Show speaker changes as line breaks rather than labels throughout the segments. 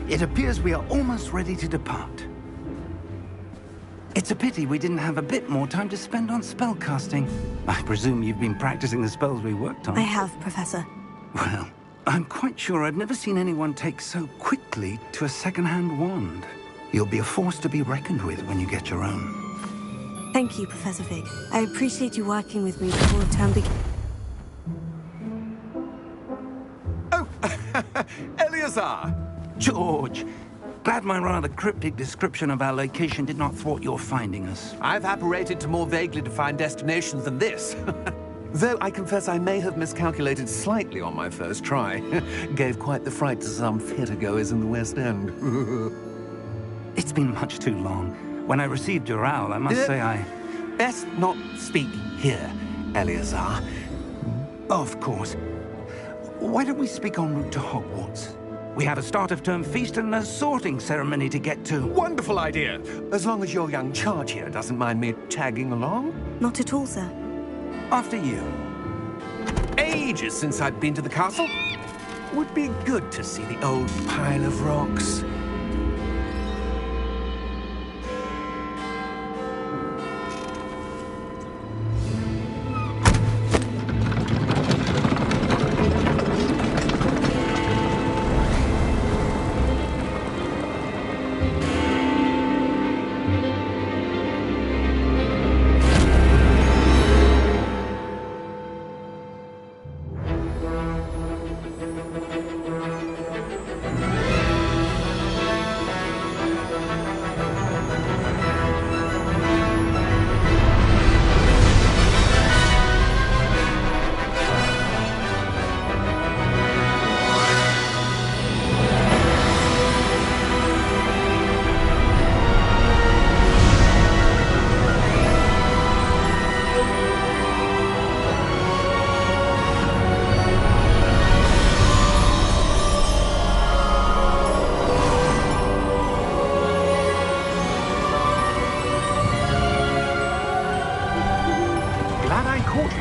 It appears we are almost ready to depart. It's a pity we didn't have a bit more time to spend on spellcasting. I presume you've been practicing the spells we worked on.
I have, Professor.
Well, I'm quite sure I've never seen anyone take so quickly to a second-hand wand. You'll be a force to be reckoned with when you get your own.
Thank you, Professor Fig. I appreciate you working with me before the term begins.
Oh, Eleazar!
George! Glad my rather cryptic description of our location did not thwart your finding us.
I've apparated to more vaguely defined destinations than this. Though I confess I may have miscalculated slightly on my first try. Gave quite the fright to some theatergoers in the West End.
It's been much too long. When I received your owl, I must say I...
Best not speak here, Eleazar.
Of course. Why don't we speak en route to Hogwarts? We have a start-of-term feast and a sorting ceremony to get to.
Wonderful idea! As long as your young charge here doesn't mind me tagging along.
Not at all, sir.
After you.
Ages since I've been to the castle. Would be good to see the old pile of rocks.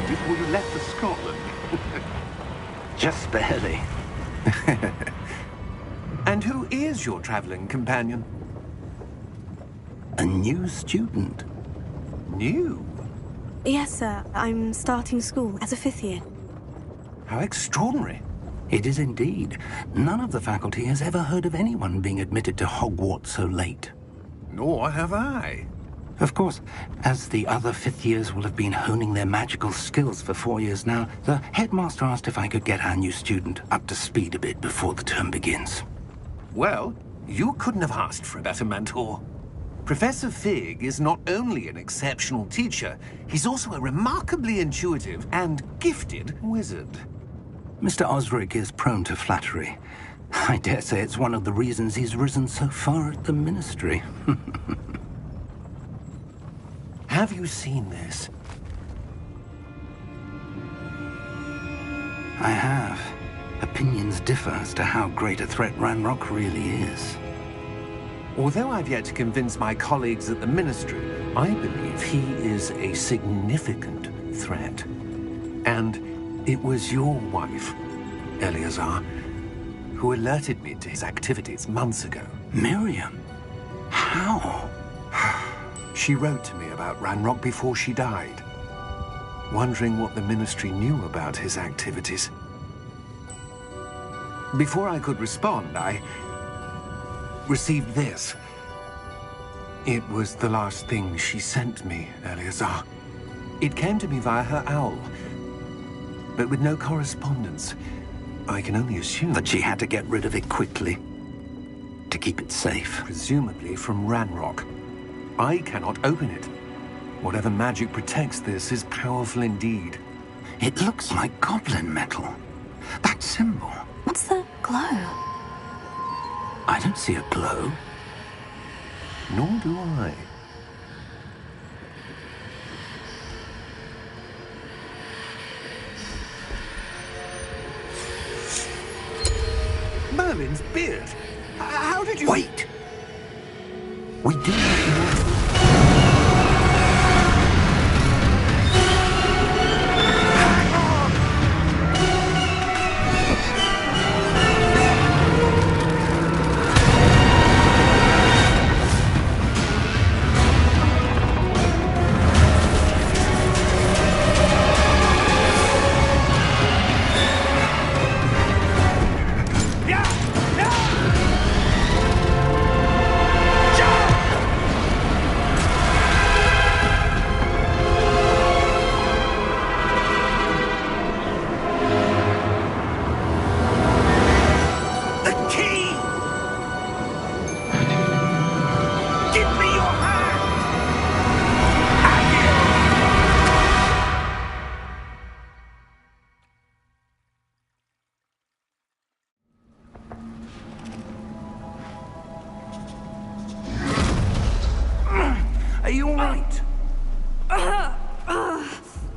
Before you left for Scotland. Just barely.
And who is your traveling companion?
A new student.
New?
Yes, sir. I'm starting school as a 5th year.
How extraordinary.
It is indeed. None of the faculty has ever heard of anyone being admitted to Hogwarts so late.
Nor have I.
Of course, as the other 5th years will have been honing their magical skills for 4 years now, the headmaster asked if I could get our new student up to speed a bit before the term begins.
Well, you couldn't have asked for a better mentor. Professor Fig is not only an exceptional teacher, he's also a remarkably intuitive and gifted wizard.
Mr. Osric is prone to flattery. I dare say it's one of the reasons he's risen so far at the Ministry.
Have you seen this?
I have. Opinions differ as to how great a threat Ranrock really is.
Although I've yet to convince my colleagues at the Ministry, I believe he is a significant threat. And it was your wife, Eleazar, who alerted me to his activities months ago.
Miriam? How?
She wrote to me about Ranrock before she died, wondering what the Ministry knew about his activities. Before I could respond, I received this. It was the last thing she sent me, Eleazar. It came to me via her owl, but with no correspondence. I can only assume
that she had to get rid of it quickly, to keep it safe.
Presumably from Ranrock. I cannot open it. Whatever magic protects this is powerful indeed.
It looks like goblin metal. That symbol.
What's the glow?
I don't see a glow.
Nor do I. Merlin's beard. How did you...
Wait! We do not know.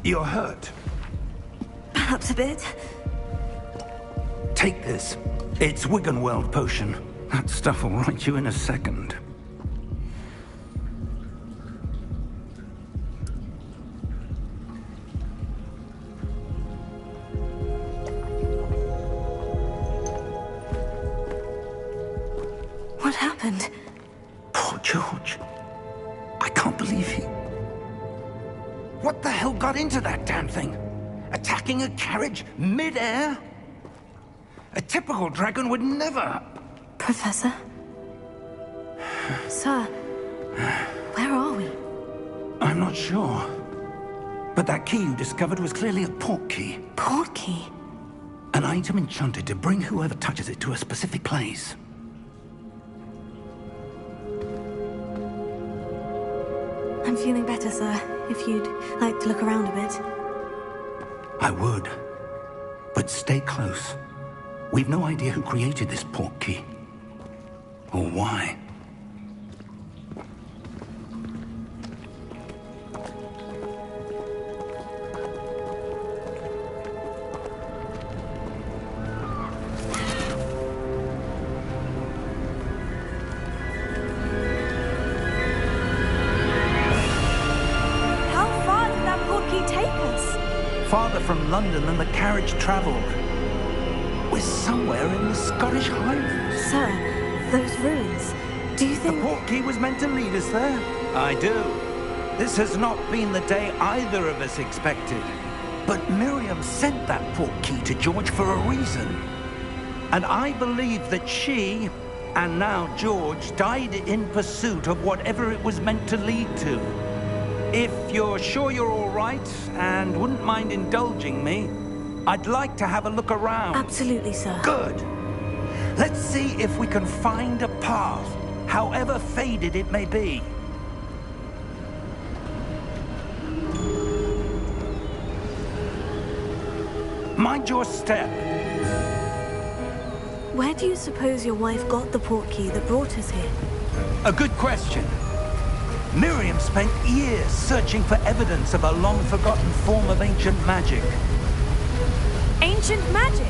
You're hurt.
Perhaps a bit.
Take this. It's Wiggenweld potion. That stuff will right you in a second.
What happened?
Poor George. I can't believe he... What the hell got into that damn thing? Attacking a carriage mid-air? A typical dragon would never...
Professor? Sir, where are we?
I'm not sure. But that key you discovered was clearly a port key.
Port key?
An item enchanted to bring whoever touches it to a specific place.
I'm feeling better, sir. If you'd like to look around a bit.
I would. But stay close. We've no idea who created this port key. Or why. Farther from London than the carriage travelled. We're somewhere in the Scottish Highlands.
Sir, those ruins, do you think...
The port key was meant to lead us there? I do. This has not been the day either of us expected. But Miriam sent that port key to George for a reason. And I believe that she, and now George, died in pursuit of whatever it was meant to lead to. If you're sure you're all right and wouldn't mind indulging me, I'd like to have a look around.
Absolutely, sir.
Good. Let's see if we can find a path, however faded it may be. Mind your step.
Where do you suppose your wife got the port key that brought us here?
A good question. Miriam spent years searching for evidence of a long-forgotten form of ancient magic.
Ancient magic?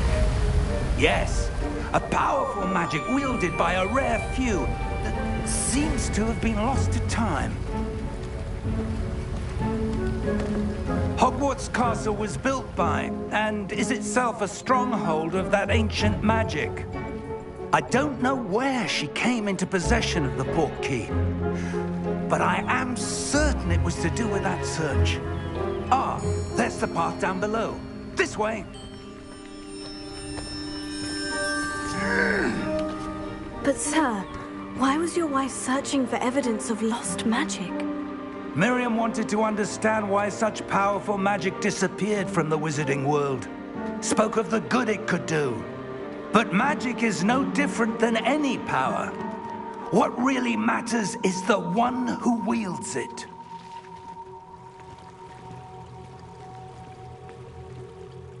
Yes, a powerful magic wielded by a rare few that seems to have been lost to time. Hogwarts Castle was built by, and is itself a stronghold of that ancient magic. I don't know where she came into possession of the port key, but I am certain it was to do with that search. Ah, there's the path down below. This way.
But sir, why was your wife searching for evidence of lost magic?
Miriam wanted to understand why such powerful magic disappeared from the wizarding world. Spoke of the good it could do. But magic is no different than any power. What really matters is the one who wields it.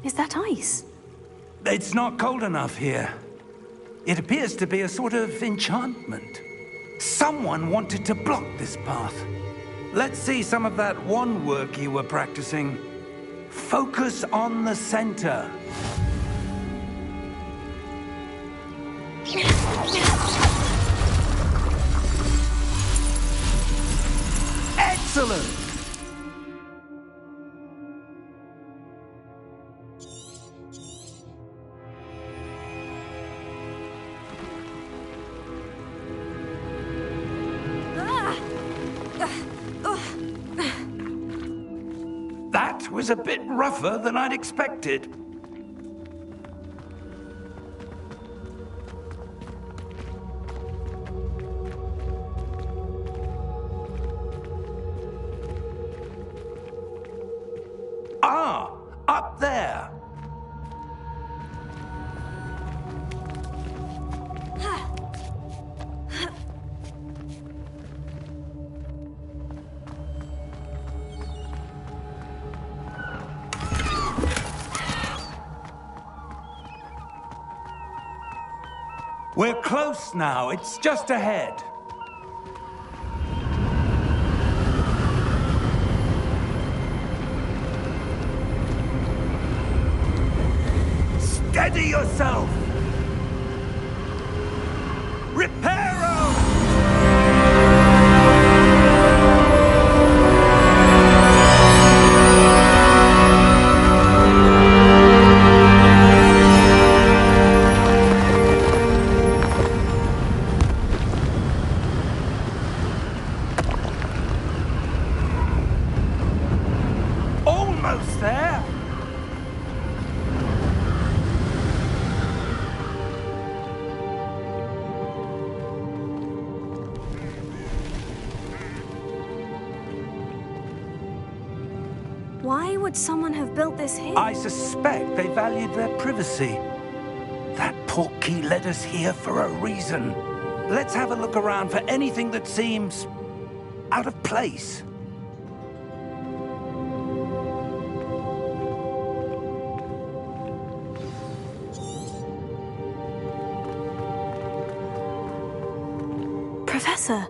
Is that ice?
It's not cold enough here. It appears to be a sort of enchantment. Someone wanted to block this path. Let's see some of that wand work you were practicing. Focus on the center. Excellent! That was a bit rougher than I'd expected. Ah, up there. We're close now. It's just ahead. Steady yourself! Reparo! Almost there!
Why would someone have built this here?
I suspect they valued their privacy. That portkey led us here for a reason. Let's have a look around for anything that seems out of place.
Professor,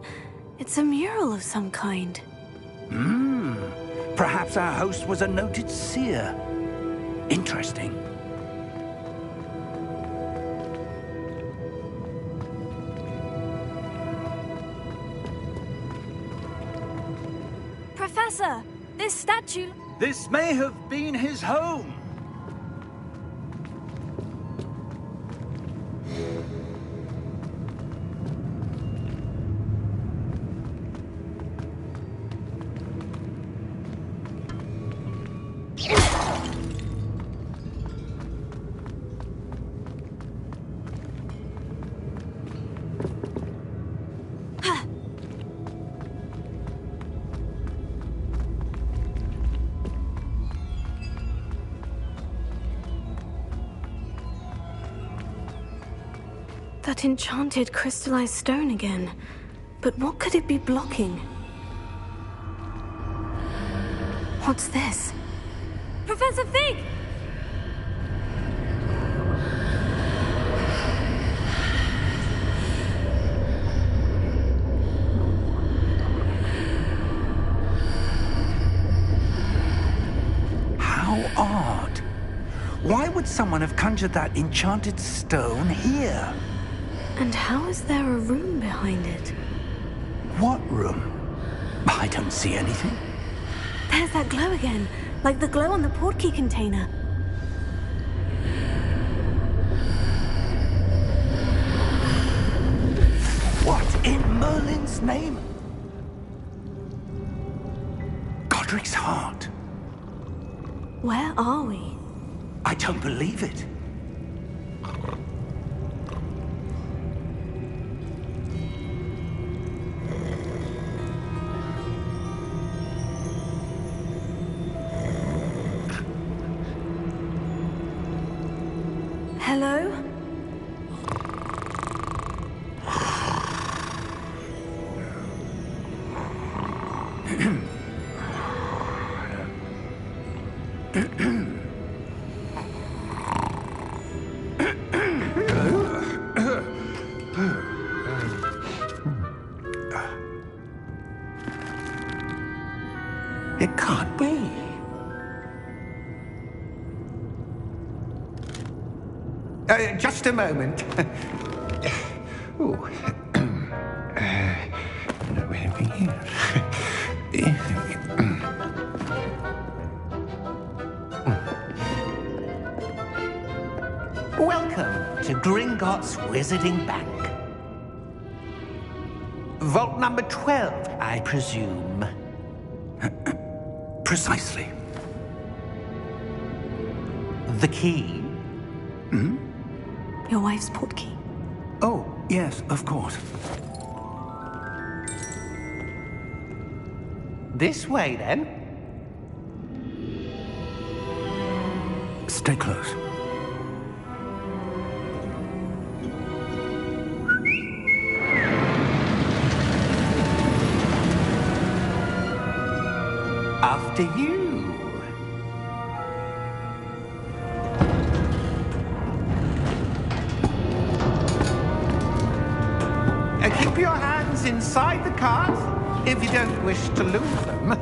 it's a mural of some kind.
Perhaps our host was a noted seer. Interesting.
Professor, this statue...
This may have been his home.
That enchanted crystallized stone again. But what could it be blocking? What's this? Professor Fig!
How odd. Why would someone have conjured that enchanted stone here?
And how is there a room behind it?
What room? I don't see anything.
There's that glow again, like the glow on the portkey container.
What in Merlin's name? Godric's heart.
Where are we?
I don't believe it.
Hello?
It can't be. Just a moment. Oh. Where are we here?
Welcome to Gringotts Wizarding Bank. Vault number 12, I presume.
Precisely.
The key?
Your wife's portkey.
Oh, yes, of course.
This way, then.
Stay close.
After you. Keep your hands inside the cards if you don't wish to lose them.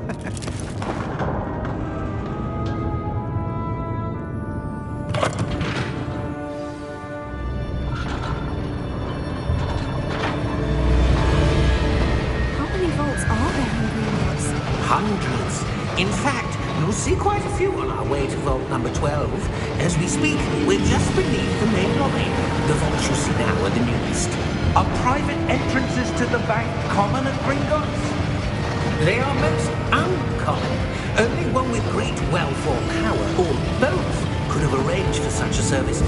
In fact, you'll see quite a few on our way to vault number 12. As we speak, we're just beneath the main lobby. The vaults you see now are the newest.
Are private entrances to the bank common at Gringotts?
They are most uncommon. Only one with great wealth or power, or both, could have arranged for such a service.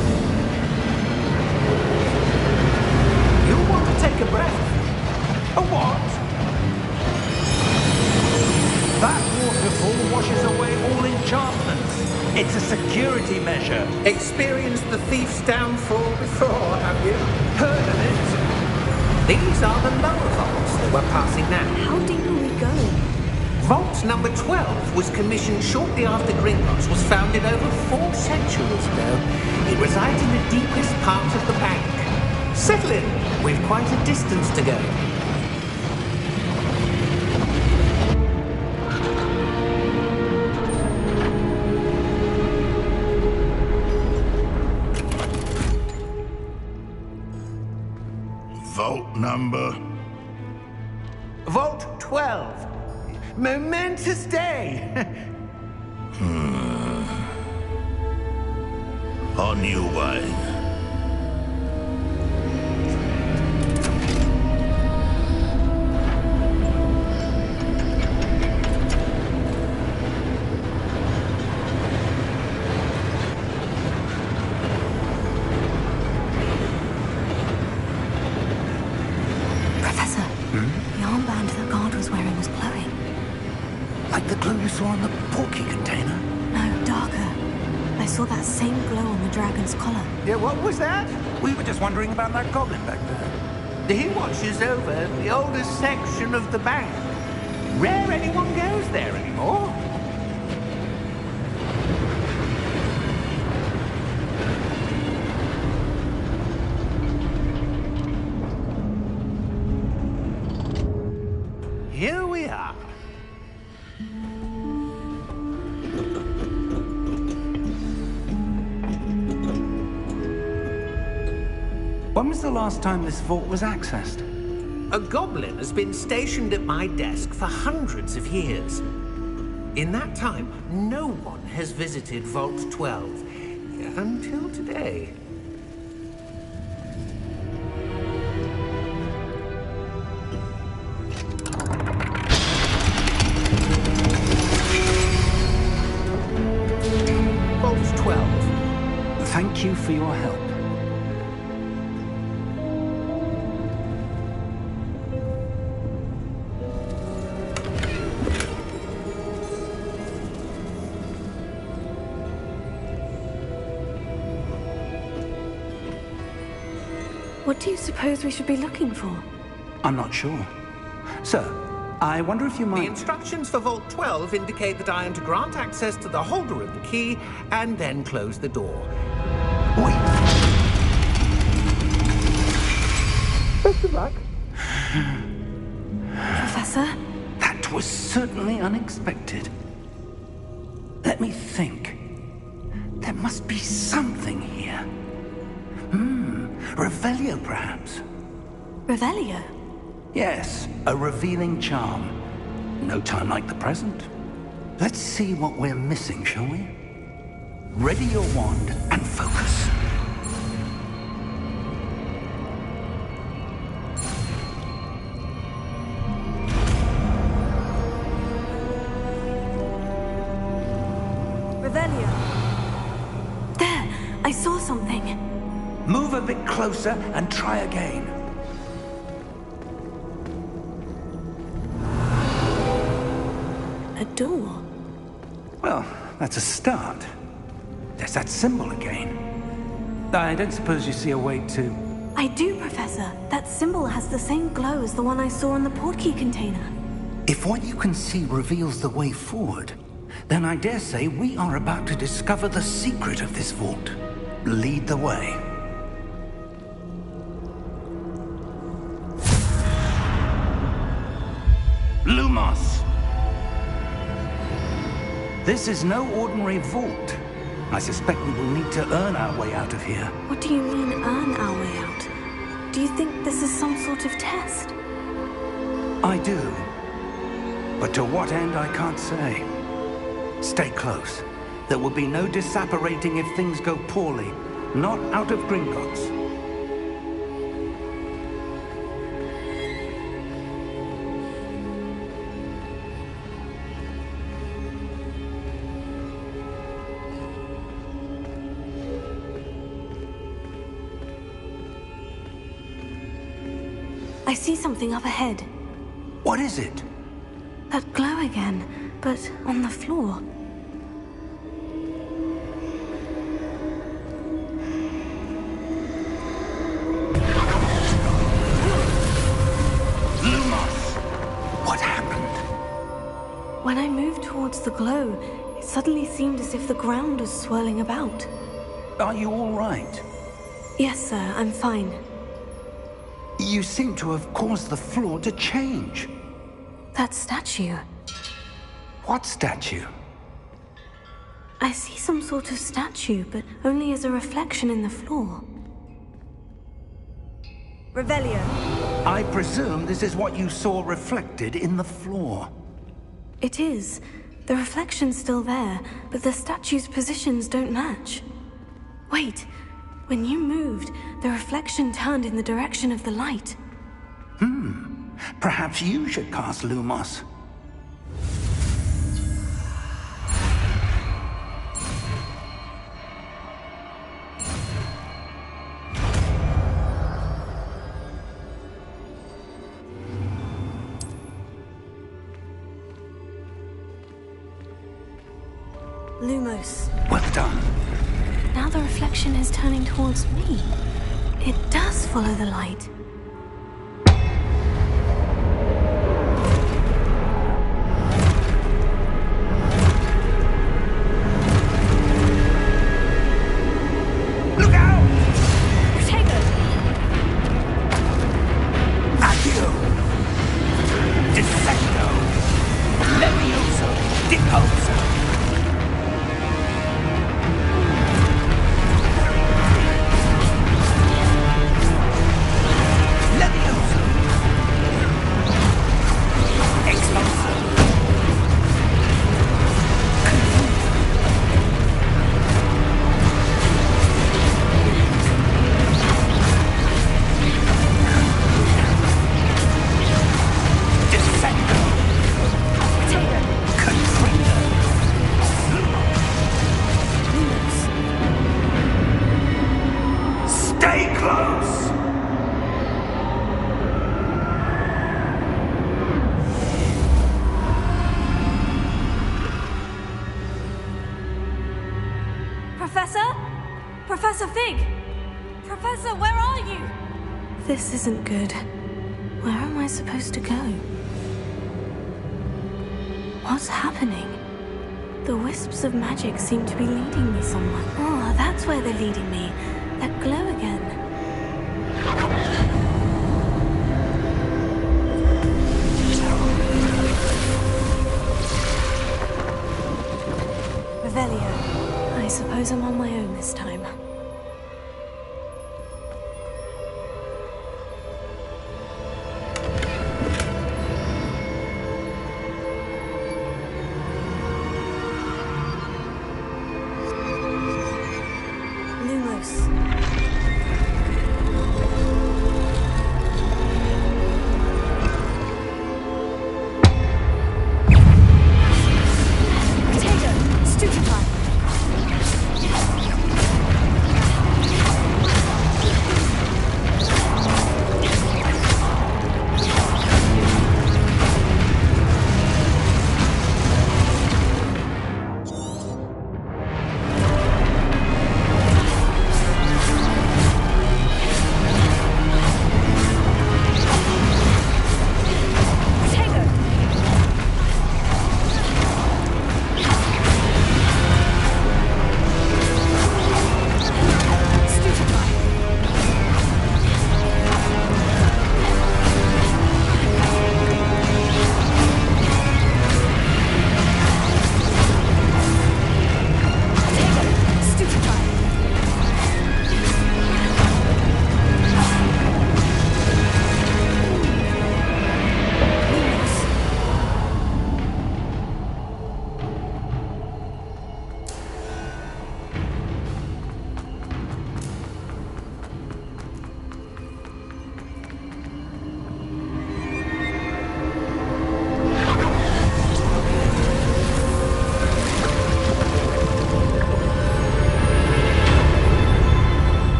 You'll want to take a breath.
A what? That waterfall washes away all enchantments. It's a security measure.
Experienced the thief's downfall before, have you?
Heard of it?
These are the lower vaults that we're passing now.
How deep are we going?
Vault number 12 was commissioned shortly after Gringotts was founded over 4 centuries ago. It resides in the deepest part of the bank. Settle in. We've quite a distance to go.
Vault number?
Vault 12. Momentous day.
On your way.
Professor, the armband that guard was wearing was glowing.
Like the glow you saw on the porky container?
No, darker. I saw that same glow on the dragon's collar.
Yeah, what was that?
We were just wondering about that goblin back there.
He watches over the oldest section of the bank. Rare anyone goes there anymore. Here we are.
When was the last time this vault was accessed?
A goblin has been stationed at my desk for hundreds of years. In that time, no one has visited Vault 12 until today. Vault 12.
Thank you for your help.
What do you suppose we should be looking for?
I'm not sure. Sir, I wonder if you
The
might...
instructions for Vault 12 indicate that I am to grant access to the holder of the key and then close the door.
Wait.
Best of luck.
Professor?
That was certainly unexpected. Let me think. There must be something here. Revelio, perhaps?
Revelio?
Yes, a revealing charm. No time like the present. Let's see what we're missing, shall we? Ready your wand and focus.
Revelio. There! I saw something.
Move a bit closer and try again.
A door.
Well, that's a start. There's that symbol again. I don't suppose you see a way to...
I do, Professor. That symbol has the same glow as the one I saw on the portkey container.
If what you can see reveals the way forward, then I dare say we are about to discover the secret of this vault. Lead the way. Lumos! This is no ordinary vault. I suspect we will need to earn our way out of here.
What do you mean, earn our way out? Do you think this is some sort of test?
I do. But to what end, I can't say. Stay close. There will be no disapparating if things go poorly. Not out of Gringotts.
I see something up ahead.
What is it?
That glow again, but on the floor.
What happened?
When I moved towards the glow, it suddenly seemed as if the ground was swirling about.
Are you all right?
Yes, sir, I'm fine.
You seem to have caused the floor to change.
That statue.
What statue?
I see some sort of statue, but only as a reflection in the floor. Revelio.
I presume this is what you saw reflected in the floor.
It is. The reflection's still there, but the statue's positions don't match. Wait. When you moved, the reflection turned in the direction of the light.
Perhaps you should cast Lumos.
Lumos.
Well done.
Now the reflection is turning towards me. It does follow the light.
Look out!
Protego!
Accio! Dissecto! Levioso! Deposo! Levioso! Expulso! Dissecto! Contrindo! Stay close!
Professor? Professor Fig! Professor, where are you? This isn't good. Where am I supposed to go? What's happening? The wisps of magic seem to be leading me somewhere. Oh, that's where they're leading me. That glow again. Revelio. I suppose I'm on my own this time. Lumos. Potato. Stupefy.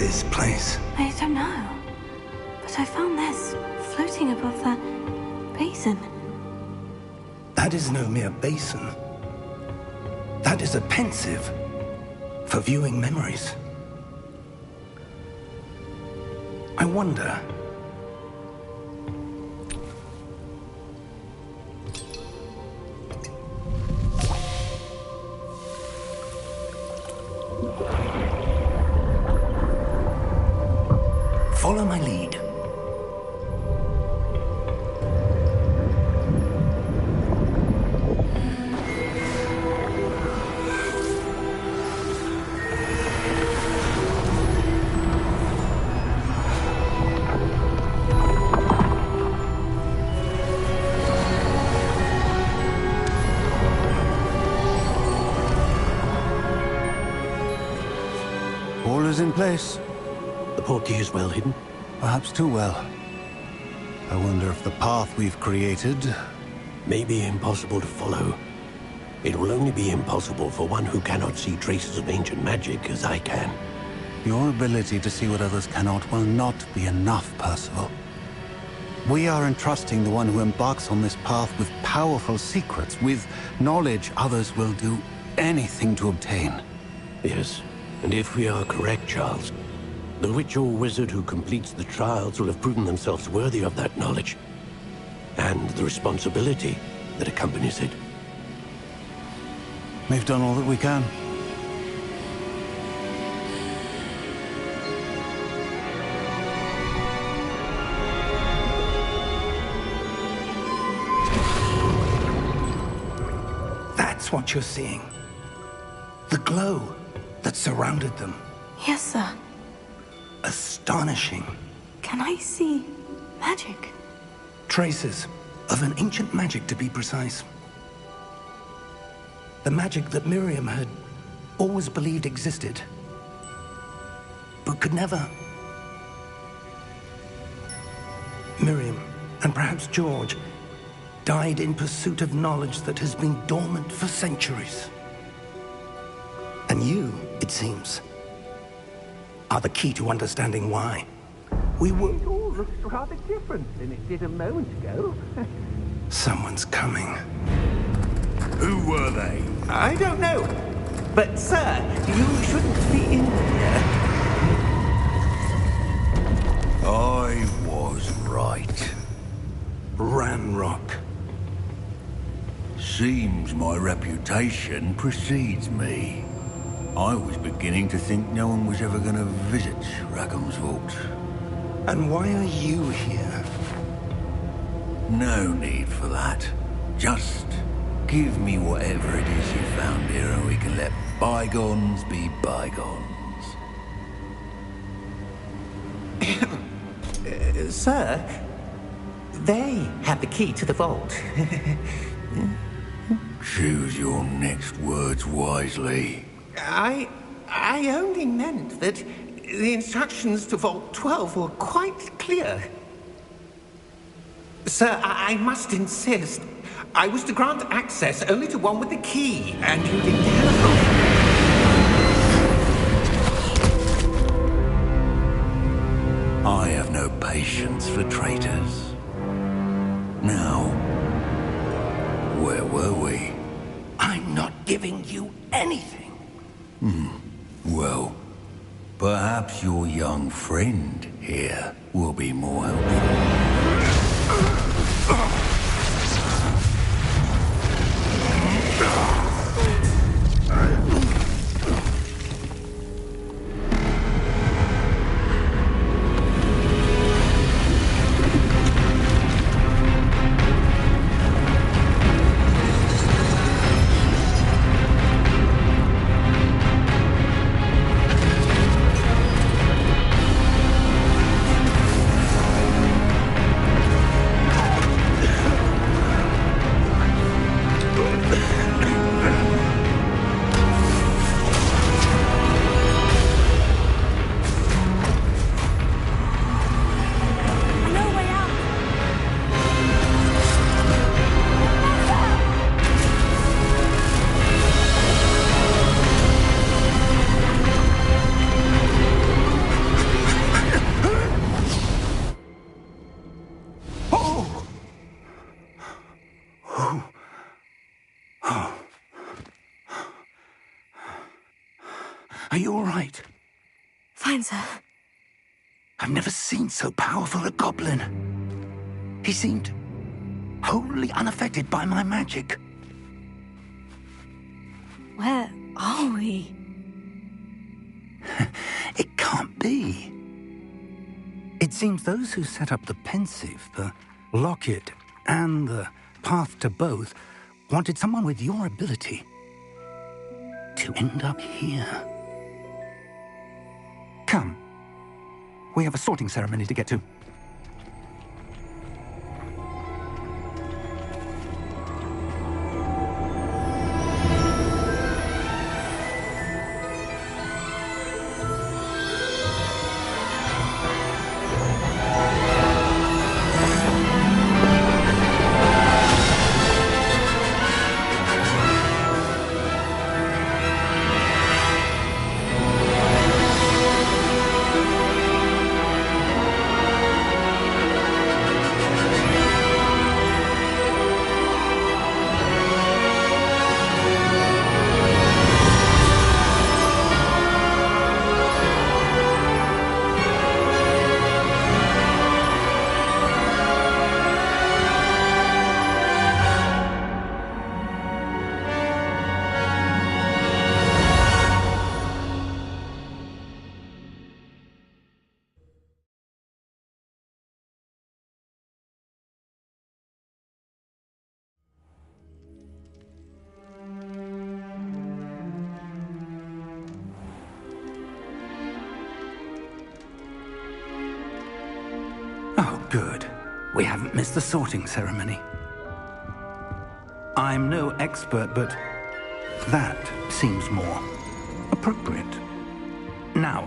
this place?
I don't know. But I found this floating above that basin.
That is no mere basin. That is a pensive for viewing memories. I wonder... Follow my lead.
All is in place.
The portkey is well hidden.
Perhaps too well. I wonder if the path we've created...
May be impossible to follow. It will only be impossible for one who cannot see traces of ancient magic as I can.
Your ability to see what others cannot will not be enough, Percival. We are entrusting the one who embarks on this path with powerful secrets, with knowledge others will do anything to obtain.
Yes, and if we are correct, Charles, the witch or wizard who completes the trials will have proven themselves worthy of that knowledge, and the responsibility that accompanies it.
We've done all that we can.
That's what you're seeing. The glow that surrounded them.
Yes, sir.
Astonishing.
Can I see magic?
Traces of an ancient magic, to be precise. The magic that Miriam had always believed existed, but could never. Miriam, and perhaps George, died in pursuit of knowledge that has been dormant for centuries. And you, it seems, are the key to understanding why. We were...
It all looks rather different than it did a moment ago.
Someone's coming.
Who were they?
I don't know. But, sir, you shouldn't be in here.
I was right.
Ranrock.
Seems my reputation precedes me. I was beginning to think no one was ever going to visit Rackham's Vault.
And why are you here?
No need for that. Just give me whatever it is you found here and we can let bygones be bygones.
Sir, they have the key to the vault.
Choose your next words wisely.
I only meant that the instructions to Vault 12 were quite clear. Sir, I must insist. I was to grant access only to one with the key, and you didn't telephone.
I have no patience for traitors. Now, where were we?
I'm not giving you anything.
Well, perhaps your young friend here will be more helpful.
right.
Fine, sir.
I've never seen so powerful a goblin. He seemed wholly unaffected by my magic.
Where are we?
It can't be. It seems those who set up the pensive, the locket, and the path to both wanted someone with your ability to end up here. Come. We have a sorting ceremony to get to. Oh, good. We haven't missed the sorting ceremony. I'm no expert, but that seems more appropriate. Now,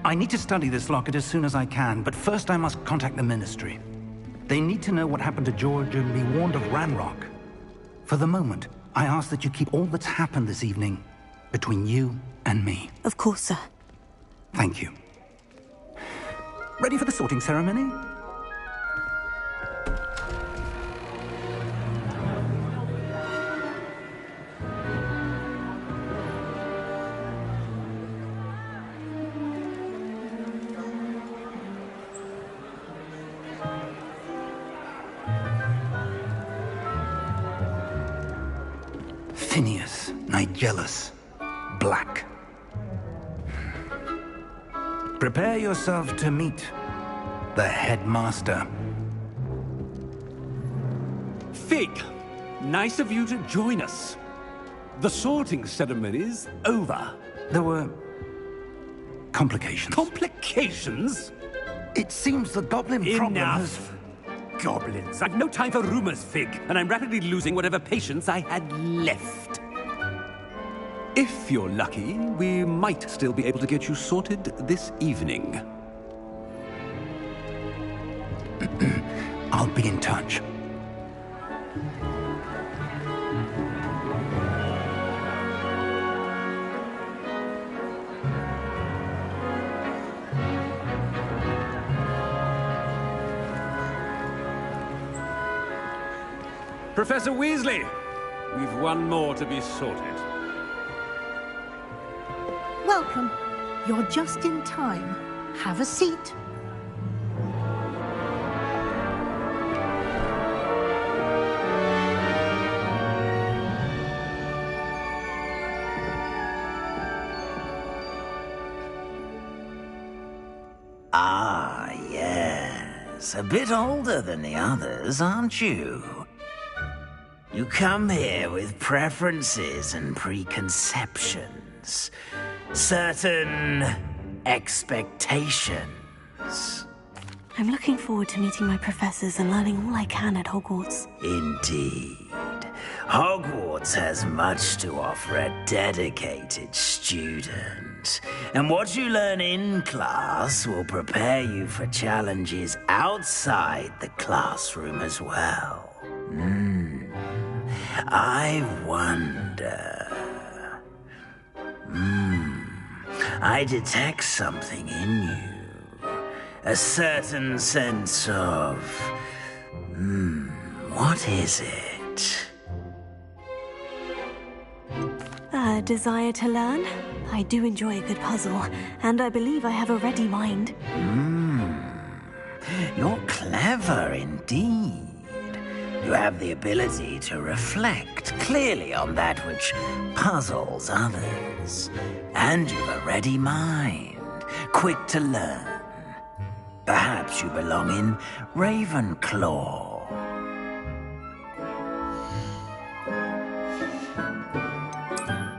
I need to study this locket as soon as I can, but first I must contact the Ministry. They need to know what happened to George and be warned of Ranrock. For the moment, I ask that you keep all that's happened this evening between you and me.
Of course, sir.
Thank you. Ready for the sorting ceremony? Phineas, Nigellus, Black. Prepare yourself to meet the headmaster.
Fig, nice of you to join us. The sorting ceremony's over.
There were complications.
Complications?
It seems the goblin problem has...
Enough. Goblins. I've no time for rumors, Fig, and I'm rapidly losing whatever patience I had left. If you're lucky, we might still be able to get you sorted this evening.
I'll be in touch.
Professor Weasley, we've one more to be sorted.
Welcome. You're just in time. Have a seat.
Ah, yes. A bit older than the others, aren't you? You come here with preferences and preconceptions. Certain expectations.
I'm looking forward to meeting my professors and learning all I can at Hogwarts.
Indeed. Hogwarts has much to offer a dedicated student. And what you learn in class will prepare you for challenges outside the classroom as well. I wonder... I detect something in you. A certain sense of... what is it?
a desire to learn. I do enjoy a good puzzle, and I believe I have a ready mind.
You're clever indeed. You have the ability to reflect clearly on that which puzzles others. And you've a ready mind, quick to learn. Perhaps you belong in Ravenclaw.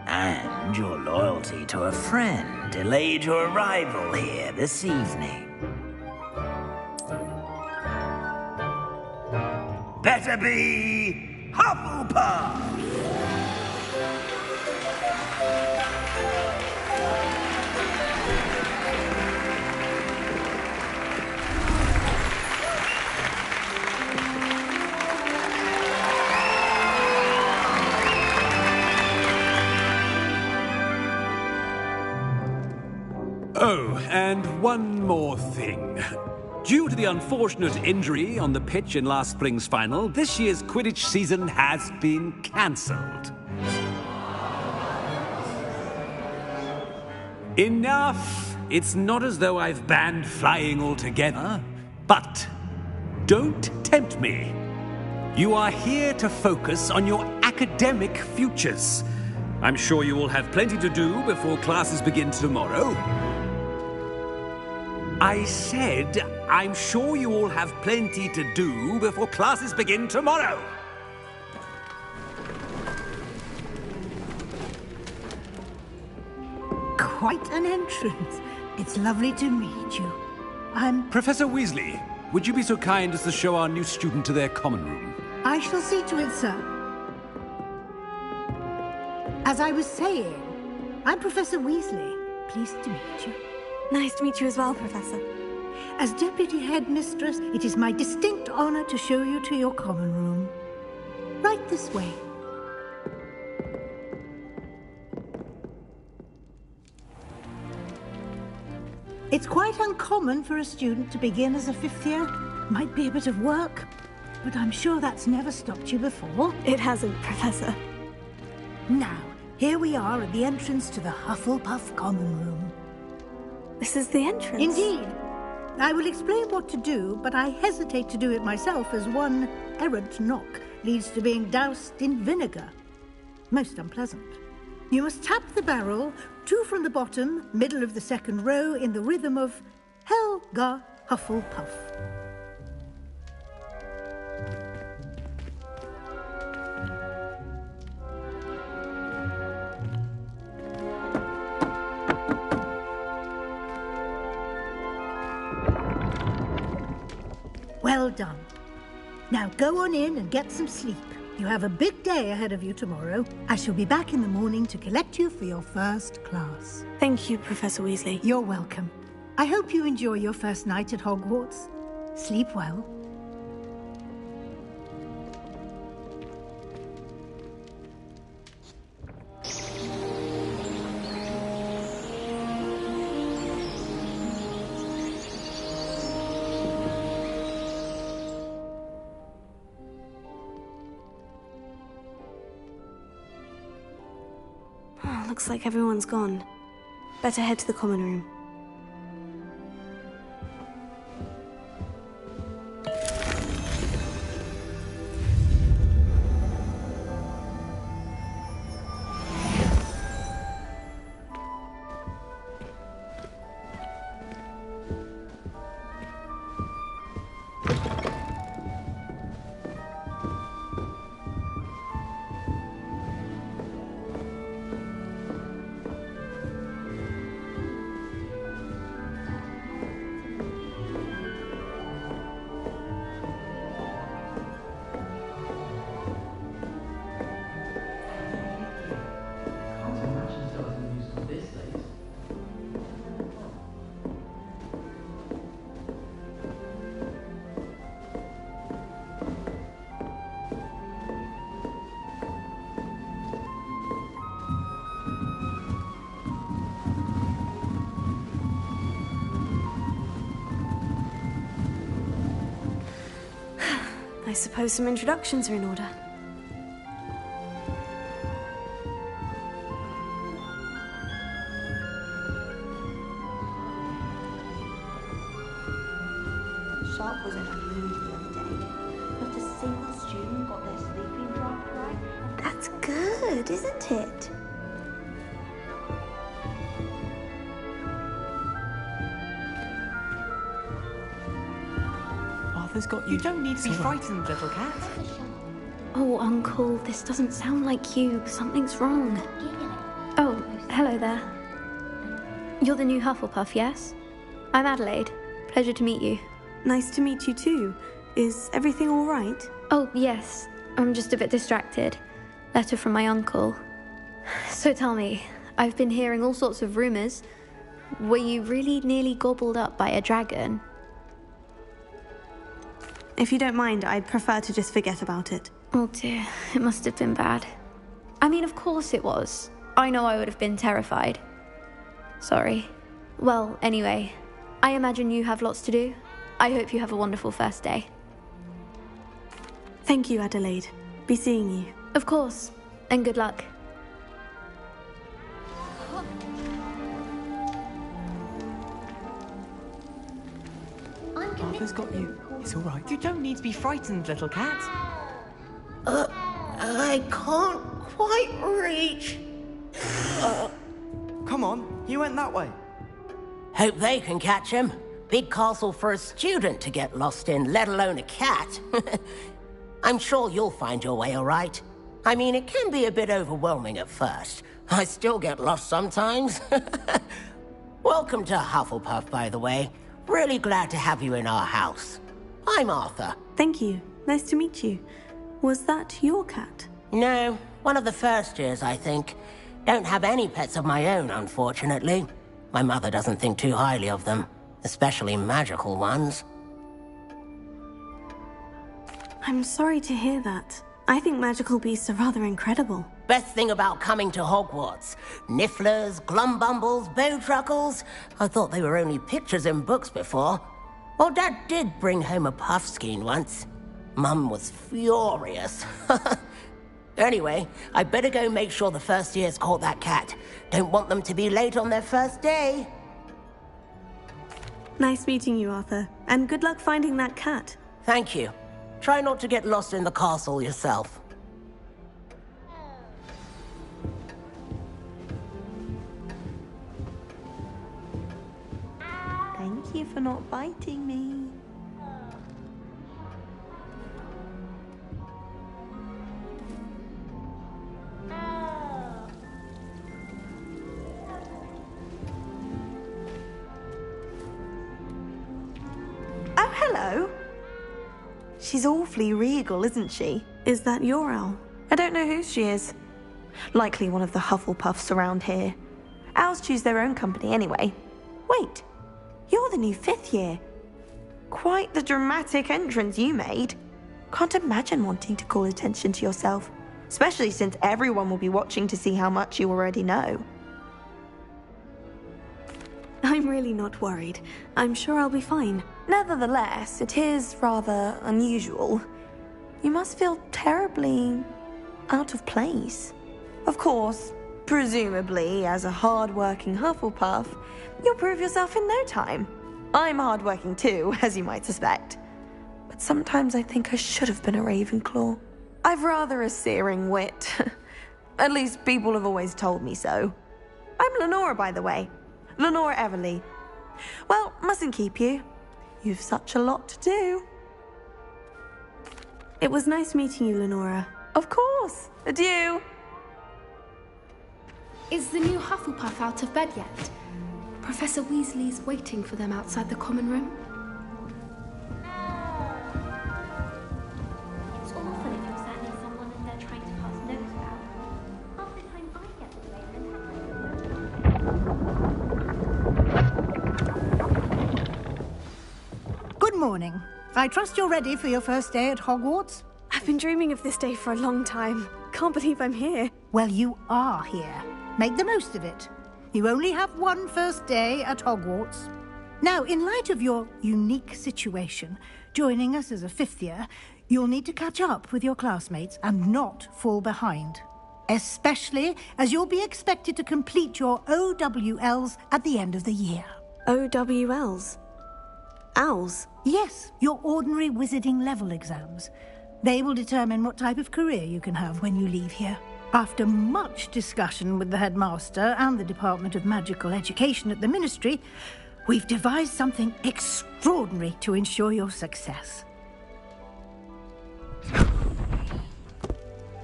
And your loyalty to a friend delayed your arrival here this evening. Better be Hufflepuff!
Oh, and one more thing. Due to the unfortunate injury on the pitch in last spring's final, this year's Quidditch season has been cancelled. Enough! It's not as though I've banned flying altogether. But don't tempt me. You are here to focus on your academic futures. I'm sure you will have plenty to do before classes begin tomorrow. I said, I'm sure you all have plenty to do before classes begin tomorrow.
Quite an entrance. It's lovely to meet you.
Professor Weasley, would you be so kind as to show our new student to their common room?
I shall see to it, sir. As I was saying, I'm Professor Weasley. Pleased to meet you.
Nice to meet you as well, Professor.
As Deputy Headmistress, it is my distinct honor to show you to your common room. Right this way. It's quite uncommon for a student to begin as a fifth year. Might be a bit of work, but I'm sure that's never stopped you before.
It hasn't, Professor.
Now, here we are at the entrance to the Hufflepuff common room.
This is the entrance?
Indeed. I will explain what to do, but I hesitate to do it myself as one errant knock leads to being doused in vinegar. Most unpleasant. You must tap the barrel, 2 from the bottom, middle of the second row, in the rhythm of Helga Hufflepuff. Well done. Now go on in and get some sleep. You have a big day ahead of you tomorrow. I shall be back in the morning to collect you for your first class.
Thank you, Professor Weasley.
You're welcome. I hope you enjoy your first night at Hogwarts. Sleep well.
Looks like everyone's gone. Better head to the common room. I suppose some introductions are in order.
Sharp was in a mood the other day. Not a single student got their sleeping draft right.
That's good, isn't it?
Arthur's got you. You don't need to be frightened, little cat.
Oh, Uncle, this doesn't sound like you. Something's wrong. Oh, hello there. You're the new Hufflepuff, yes? I'm Adelaide. Pleasure to meet you.
Nice to meet you too. Is everything all right?
Oh, yes. I'm just a bit distracted. Letter from my uncle. So tell me, I've been hearing all sorts of rumors. Were you really nearly gobbled up by a dragon?
If you don't mind, I'd prefer to just forget about it.
Oh dear, it must have been bad. I mean, of course it was. I know I would have been terrified. Sorry. Well, anyway, I imagine you have lots to do. I hope you have a wonderful first day.
Thank you, Adelaide. Be seeing you.
Of course, and good luck.
Arthur's got you. It's all right. You don't need to be frightened, little cat.
I can't quite reach.
Come on, you went that way.
Hope they can catch him. Big castle for a student to get lost in, let alone a cat. I'm sure you'll find your way all right. I mean, it can be a bit overwhelming at first. I still get lost sometimes. Welcome to Hufflepuff, by the way. Really glad to have you in our house. I'm Arthur.
Thank you. Nice to meet you. Was that your cat?
No, one of the first years, I think. Don't have any pets of my own, unfortunately. My mother doesn't think too highly of them, especially magical ones.
I'm sorry to hear that. I think magical beasts are rather incredible.
Best thing about coming to Hogwarts. Nifflers, glumbumbles, bowtruckles. I thought they were only pictures in books before. Well, Dad did bring home a puffskein once. Mum was furious. Anyway, I better go make sure the first years caught that cat. Don't want them to be late on their first day.
Nice meeting you, Arthur. And good luck finding that cat.
Thank you. Try not to get lost in the castle yourself.
Thank you for not biting me.
Oh, hello. She's awfully regal, isn't she?
Is that your owl?
I don't know who she is. Likely one of the Hufflepuffs around here. Owls choose their own company anyway. Wait, you're the new 5th year. Quite the dramatic entrance you made. Can't imagine wanting to call attention to yourself, especially since everyone will be watching to see how much you already know.
I'm really not worried. I'm sure I'll be fine.
Nevertheless, it is rather unusual. You must feel terribly out of place. Of course, presumably, as a hard-working Hufflepuff, you'll prove yourself in no time. I'm hard-working too, as you might suspect. But sometimes I think I should have been a Ravenclaw. I've rather a searing wit. At least people have always told me so. I'm Lenora, by the way. Lenora Everly. Well, mustn't keep you. You've such a lot to do.
It was nice meeting you, Lenora.
Of course. Adieu.
Is the new Hufflepuff out of bed yet? Professor Weasley's waiting for them outside the common room.
It's awful if you're standing someone and they're trying to pass notes out. Half the time I get the blame and
Good morning. I trust you're ready for your first day at Hogwarts?
I've been dreaming of this day for a long time. Can't believe I'm here.
Well, you are here. Make the most of it. You only have one first day at Hogwarts. Now, in light of your unique situation, joining us as a 5th year, you'll need to catch up with your classmates and not fall behind. Especially as you'll be expected to complete your OWLs at the end of the year.
OWLs?
Owls?
Yes, your ordinary wizarding level exams. They will determine what type of career you can have when you leave here. After much discussion with the headmaster and the Department of Magical Education at the Ministry, we've devised something extraordinary to ensure your success.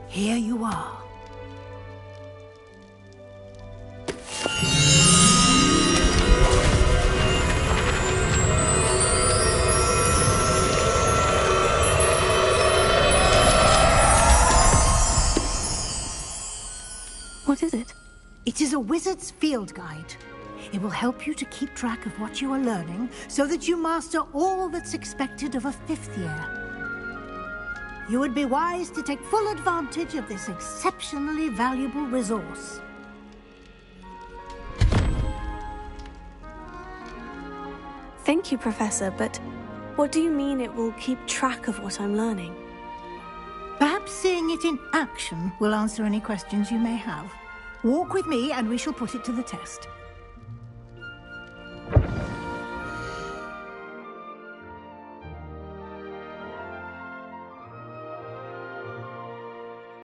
Here you are.
What is it?
It is a wizard's field guide. It will help you to keep track of what you are learning so that you master all that's expected of a 5th year. You would be wise to take full advantage of this exceptionally valuable resource.
Thank you, Professor, but what do you mean it will keep track of what I'm learning?
Perhaps seeing it in action will answer any questions you may have. Walk with me and we shall put it to the test.